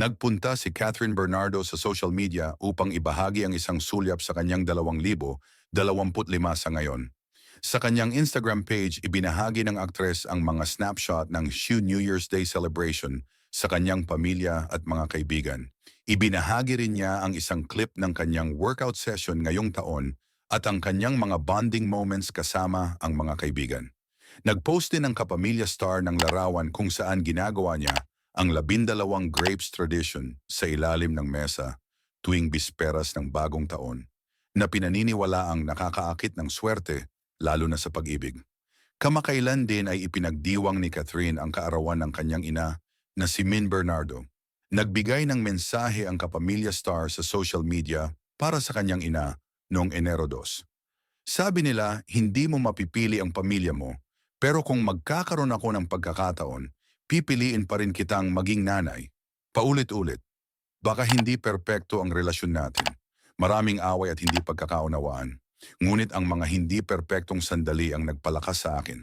Nagpunta si Catherine Bernardo sa social media upang ibahagi ang isang sulyap sa kanyang 2,025 sa ngayon. Sa kanyang Instagram page, ibinahagi ng aktres ang mga snapshot ng Shoe New Year's Day celebration sa kanyang pamilya at mga kaibigan. Ibinahagi rin niya ang isang clip ng kanyang workout session ngayong taon at ang kanyang mga bonding moments kasama ang mga kaibigan. Nag-post din ang kapamilya star ng larawan kung saan ginagawa niya ang 12 grapes tradition sa ilalim ng mesa tuwing bisperas ng bagong taon na pinaniniwala ang nakakaakit ng swerte lalo na sa pag-ibig. Kamakailan din ay ipinagdiwang ni Catherine ang kaarawan ng kanyang ina na si Min Bernardo. Nagbigay ng mensahe ang kapamilya star sa social media para sa kanyang ina noong Enero 2. Sabi nila, hindi mo mapipili ang pamilya mo, pero kung magkakaroon ako ng pagkakataon, pipiliin pa rin kitang maging nanay. Paulit-ulit. Baka hindi perpekto ang relasyon natin. Maraming away at hindi pagkakaunawaan. Ngunit ang mga hindi perpektong sandali ang nagpalakas sa akin.